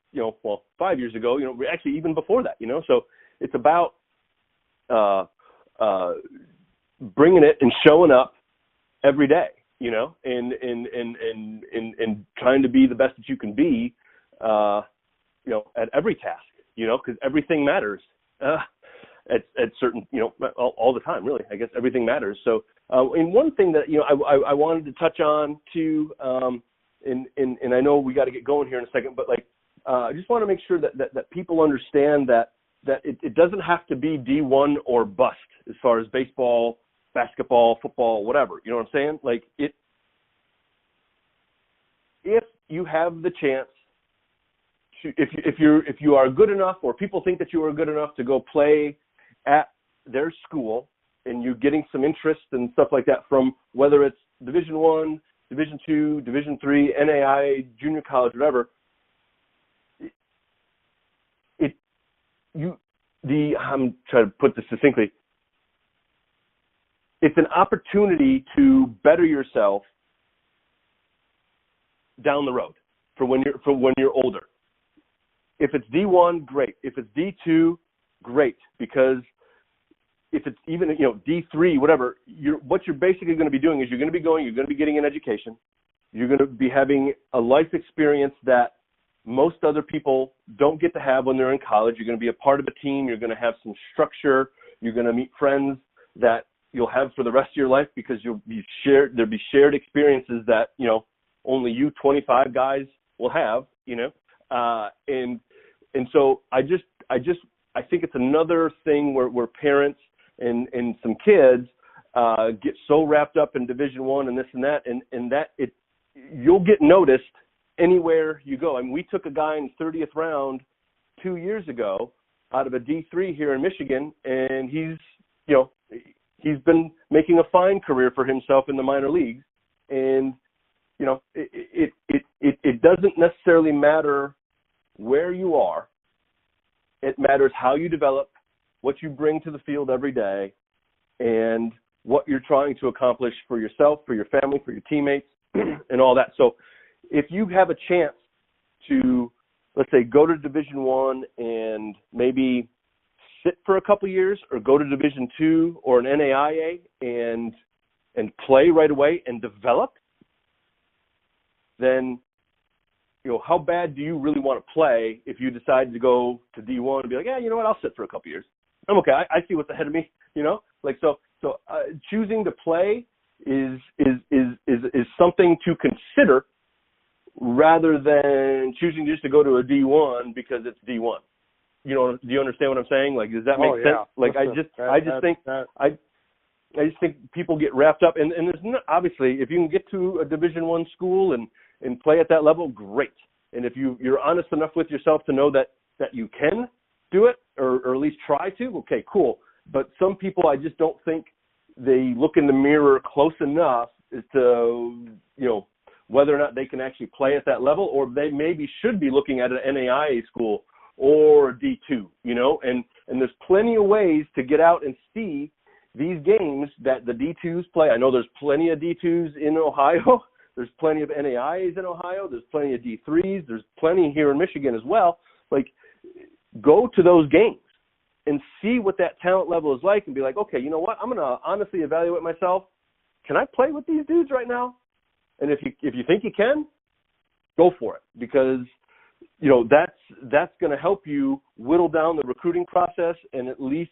5 years ago, actually even before that, so it's about bringing it and showing up every day, and trying to be the best that you can be, at every task, because everything matters at certain, all the time, really. I guess everything matters. So, and one thing that I wanted to touch on too, and I know we got to get going here in a second, but like I just want to make sure that people understand that it doesn't have to be D1 or bust as far as baseball, basketball, football, whatever. You know what I'm saying? Like if you have the chance to, if you are good enough, or people think that you are good enough to go play at their school, and you're getting some interest and stuff like that from whether it's Division I, Division II, Division III, NAIA, junior college, whatever. I'm trying to put this succinctly. It's an opportunity to better yourself down the road for when you're older. If it's D1, great. If it's D2, great. Because if it's even D3, whatever, what you're basically going to be doing is you're going to be getting an education. You're going to be having a life experience that most other people don't get to have when they're in college. You're going to be a part of a team. You're going to have some structure. You're going to meet friends that you'll have for the rest of your life, because there'll be shared experiences that, only you 25 guys will have, and so I think it's another thing where parents and some kids get so wrapped up in Division I and this and that, and that you'll get noticed anywhere you go. I mean, we took a guy in 30th round 2 years ago out of a D3 here in Michigan, and he's been making a fine career for himself in the minor leagues. And it doesn't necessarily matter where you are. It matters how you develop, what you bring to the field every day, and what you're trying to accomplish for yourself, for your family, for your teammates, and all that. So if you have a chance to, let's say, go to Division I and maybe sit for a couple of years, or go to Division II or an NAIA and play right away and develop, then how bad do you really want to play if you decide to go to D1 and be like, yeah, you know what, I'll sit for a couple of years. I'm okay. I see what's ahead of me. So choosing to play is something to consider, rather than choosing just to go to a D1 because it's D1. Do you understand what I'm saying? Like, does that make sense? Like, I just think people get wrapped up, and there's not, obviously, if you can get to a Division I school and play at that level, great. And if you're honest enough with yourself to know that you can do it, or at least try to, okay, cool. But some people, I just don't think they look in the mirror close enough as to, whether or not they can actually play at that level, or they maybe should be looking at an NAIA school or a D2, and there's plenty of ways to get out and see these games that the D2s play. I know there's plenty of D2s in Ohio. There's plenty of NAIAs in Ohio. There's plenty of D3s. There's plenty here in Michigan as well. Like, go to those games and see what that talent level is like, and be like, okay, you know what? I'm going to honestly evaluate myself. Can I play with these dudes right now? And if you think you can, go for it, because that's going to help you whittle down the recruiting process, and at least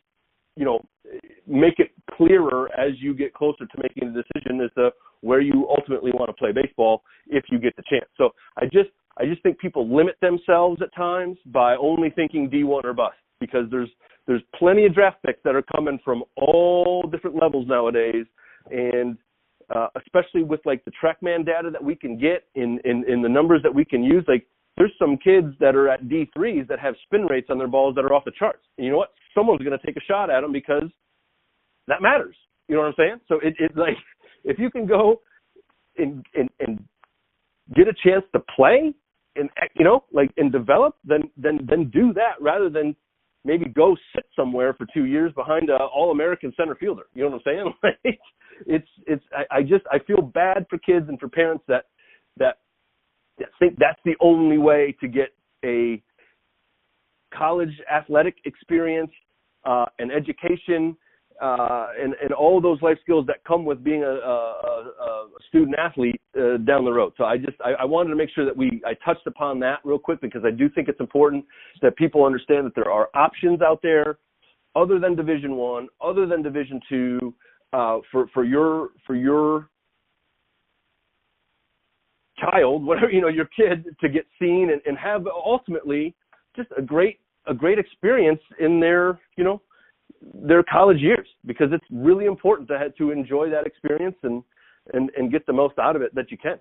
make it clearer as you get closer to making a decision as to where you ultimately want to play baseball if you get the chance. So I just think people limit themselves at times by only thinking D1 or bust, because there's plenty of draft picks that are coming from all different levels nowadays, and especially with like the TrackMan data that we can get in the numbers that we can use, like there's some kids that are at D3s that have spin rates on their balls that are off the charts. And you know what? Someone's going to take a shot at them, because that matters. You know what I'm saying? So it like, if you can go and get a chance to play and and develop, then do that, rather than maybe go sit somewhere for 2 years behind a All-American center fielder. You know what I'm saying? Like, I feel bad for kids and for parents that think that's the only way to get a college athletic experience, an education, and all those life skills that come with being a student athlete down the road. So I wanted to make sure that I touched upon that real quick, because I do think it's important that people understand that there are options out there other than Division I, other than Division II, for your child, whatever, your kid, to get seen and have ultimately just a great experience in their, their college years, because it's really important to enjoy that experience and get the most out of it that you can.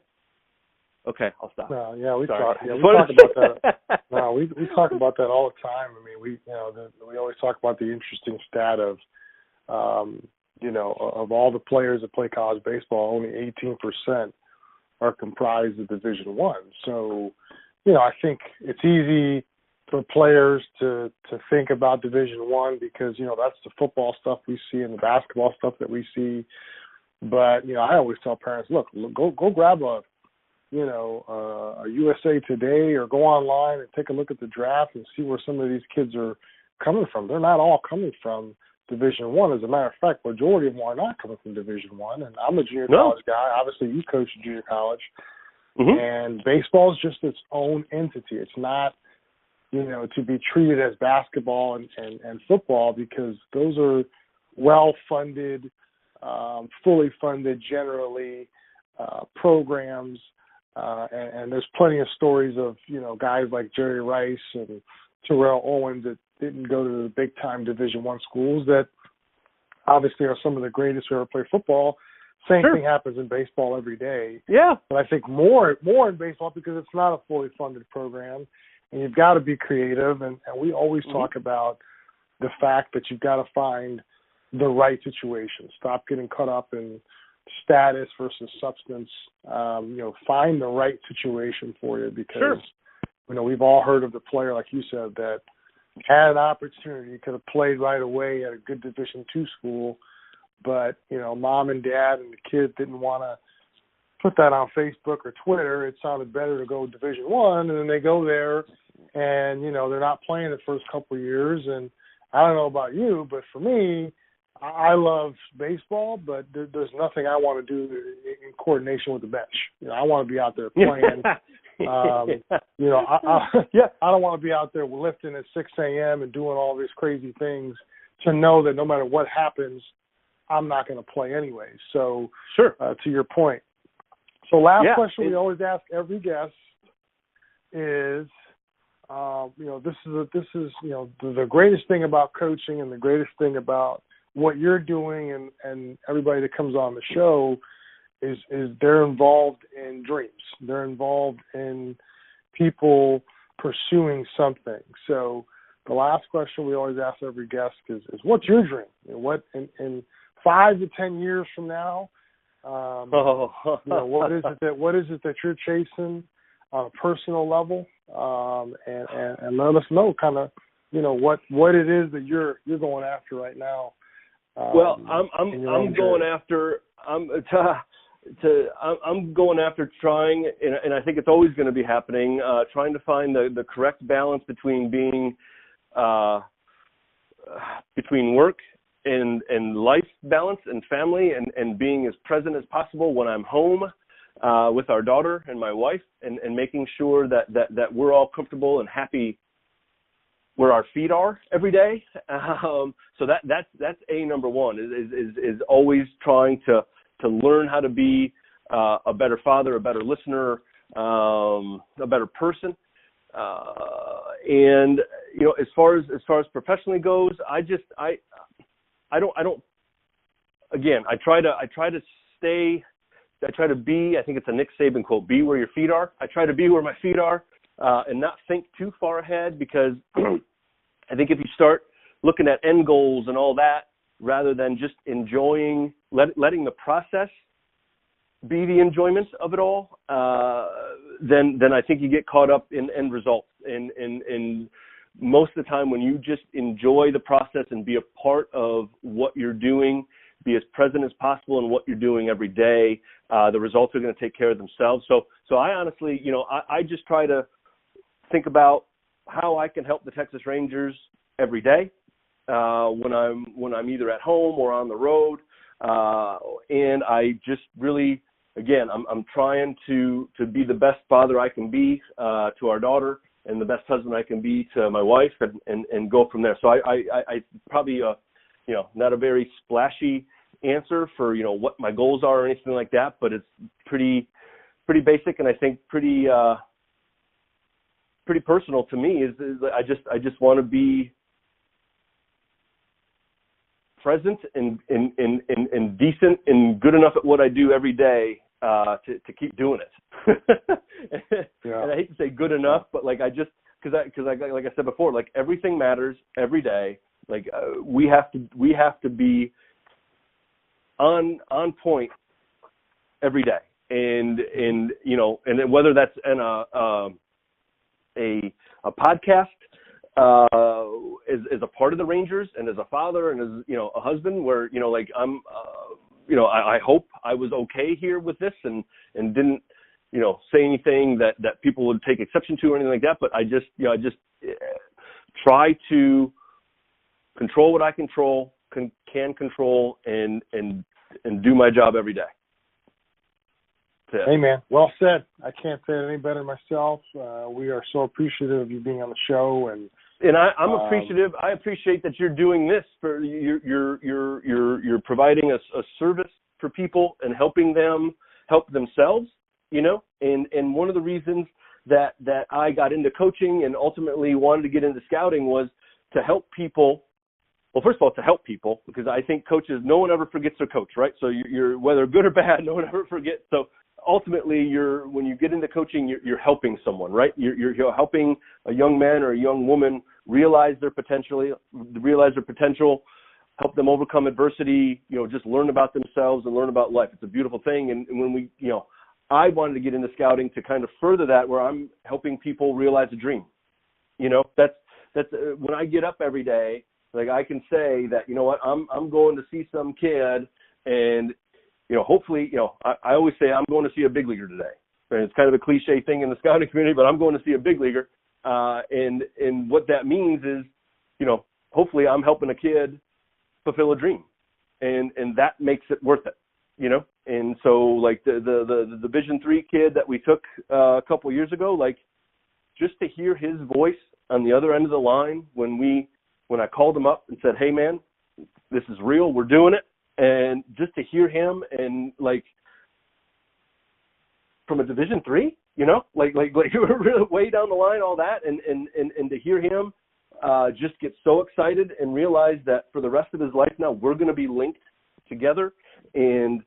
Okay, I'll stop. Yeah, we talk about that. No, we talk about that all the time. I mean, we always talk about the interesting stat of, of all the players that play college baseball, only 18% are comprised of Division I. So, I think it's easy for players to think about Division I because, that's the football stuff we see and the basketball stuff that we see. But, I always tell parents, look, go grab a USA Today or go online and take a look at the draft and see where some of these kids are coming from. They're not all coming from Division I. As a matter of fact, majority of them are not coming from Division I. And I'm a junior college guy. Obviously, you coach junior college. Mm-hmm. And baseball is just its own entity. It's not, to be treated as basketball and football, because those are well-funded, fully funded, generally, programs. And there's plenty of stories of, guys like Jerry Rice and Terrell Owens that didn't go to the big-time Division I schools that obviously are some of the greatest who ever played football. Same thing happens in baseball every day. Yeah. But I think more in baseball because it's not a fully funded program, and you've got to be creative. And we always talk about the fact that you've got to find the right situation. Stop getting caught up in status versus substance. Find the right situation for you because, we've all heard of the player, like you said, that had an opportunity, could have played right away at a good Division II school, but, mom and dad and the kid didn't want to put that on Facebook or Twitter. It sounded better to go Division I, and then they go there and, they're not playing the first couple of years. And I don't know about you, but for me, I love baseball, but there's nothing I want to do in coordination with the bench. I want to be out there playing. I don't want to be out there lifting at 6 a.m. and doing all these crazy things to know that no matter what happens, I'm not going to play anyway. So, to your point. So, last question we always ask every guest is, this is the greatest thing about coaching and the greatest thing about what you're doing and everybody that comes on the show is they're involved in dreams. They're involved in people pursuing something. So the last question we always ask every guest is what's your dream? What in 5 to 10 years from now, what is it that you're chasing on a personal level? And let us know kind of, what it is that you're going after right now. I'm going after trying, and I think it's always going to be happening, trying to find the correct balance between being between work and life balance and family and being as present as possible when I'm home with our daughter and my wife and making sure that we're all comfortable and happy where our feet are every day. So that's number one is always trying to learn how to be a better father, a better listener, a better person. And as far as professionally goes, I try to be, I think it's a Nick Saban quote, be where your feet are. I try to be where my feet are and not think too far ahead, because I think if you start looking at end goals and all that, rather than just enjoying, letting the process be the enjoyment of it all, then I think you get caught up in end results. And most of the time when you just enjoy the process and be a part of what you're doing, be as present as possible in what you're doing every day, the results are going to take care of themselves. So I honestly, I just try to think about how I can help the Texas Rangers every day when I'm either at home or on the road, and I just really, again, I'm trying to be the best father I can be to our daughter and the best husband I can be to my wife, and go from there. So I probably not a very splashy answer for what my goals are or anything like that, but it's pretty pretty basic, and I think pretty personal to me. Is I just want to be present and decent and good enough at what I do every day to keep doing it. Yeah. And I hate to say good enough, but like because like I said before, like everything matters every day. Like we have to be on point every day, and you know, and then whether that's in a podcast, as a part of the Rangers, and as a father, and as, you know, a husband, where, you know, like I'm, you know, I hope I was okay here with this, and didn't, you know, say anything that people would take exception to or anything like that. But I just try to control what I can control, and do my job every day. Hey, man, well said. I can't say it any better myself. We are so appreciative of you being on the show, and I'm appreciative. I appreciate that you're doing this. For you're providing a service for people and helping them help themselves. You know, and one of the reasons that I got into coaching and ultimately wanted to get into scouting was to help people. Well, first of all, to help people, because I think coaches, no one ever forgets their coach, right? So you're whether good or bad, no one ever forgets. So ultimately, when you get into coaching, you're helping someone, right? You're helping a young man or a young woman realize their potential, help them overcome adversity, you know, just learn about themselves and learn about life. It's a beautiful thing. And when we, you know, I wanted to get into scouting to kind of further that, where I'm helping people realize a dream. You know, that's when I get up every day, like I can say that, you know what, I'm going to see some kid, and, you know, hopefully, you know, I always say I'm going to see a big leaguer today. And it's kind of a cliche thing in the scouting community, but I'm going to see a big leaguer. And what that means is, you know, hopefully I'm helping a kid fulfill a dream, and that makes it worth it, you know? And so like the Division III kid that we took a couple of years ago, like just to hear his voice on the other end of the line when I called him up and said, hey man, this is real, we're doing it. And just to hear him, and like from a Division III, you know, like really way down the line, all that, and to hear him just get so excited and realize that for the rest of his life now we're going to be linked together, and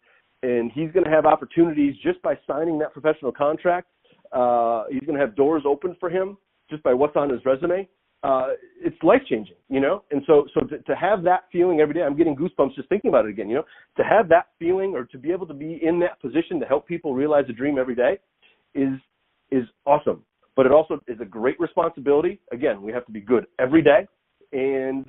he's going to have opportunities just by signing that professional contract. He's going to have doors open for him just by what's on his resume. It's life-changing, you know? And so to have that feeling every day, I'm getting goosebumps just thinking about it again, you know? To have that feeling, or to be able to be in that position to help people realize a dream every day is awesome. But it also is a great responsibility. Again, we have to be good every day, and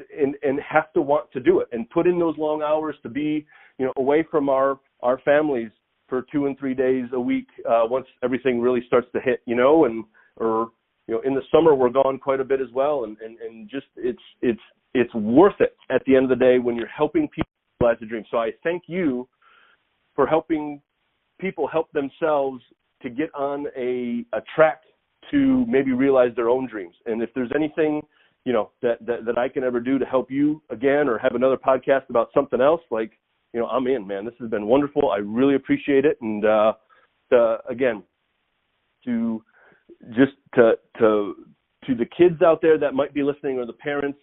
have to want to do it, and put in those long hours to be, you know, away from our families for 2 and 3 days a week once everything really starts to hit, you know, or you know, in the summer we're gone quite a bit as well, and just it's worth it at the end of the day when you're helping people realize a dream. So I thank you for helping people help themselves to get on a track to maybe realize their own dreams. And if there's anything, you know, that I can ever do to help you again, or have another podcast about something else, like, you know, I'm in, man. This has been wonderful. I really appreciate it. And again, to the kids out there that might be listening, or the parents,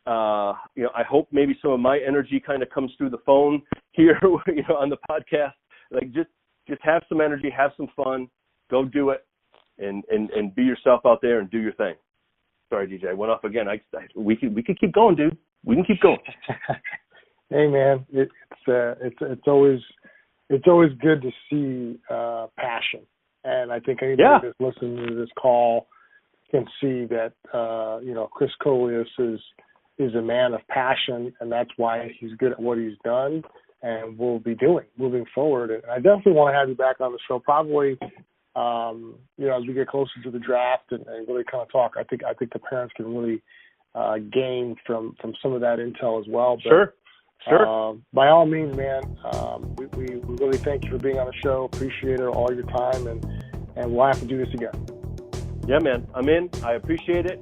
you know, I hope maybe some of my energy kind of comes through the phone here, you know, on the podcast. Like just have some energy, have some fun, go do it, and be yourself out there and do your thing. Sorry, DJ, I went off again. We could keep going, dude. We can keep going. Hey, man, it's always good to see passion. And I think anybody that's listening to this call can see that, you know, Chris Collias is a man of passion, and that's why he's good at what he's done and will be doing moving forward. And I definitely want to have you back on the show, probably, you know, as we get closer to the draft and really kind of talk. I think the parents can really gain from some of that intel as well. But, Sure. By all means, man, we really thank you for being on the show. Appreciate it, all your time, and we'll have to do this again. Yeah, man, I'm in. I appreciate it.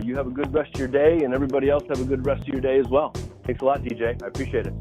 You have a good rest of your day, and everybody else have a good rest of your day as well. Thanks a lot, DJ. I appreciate it.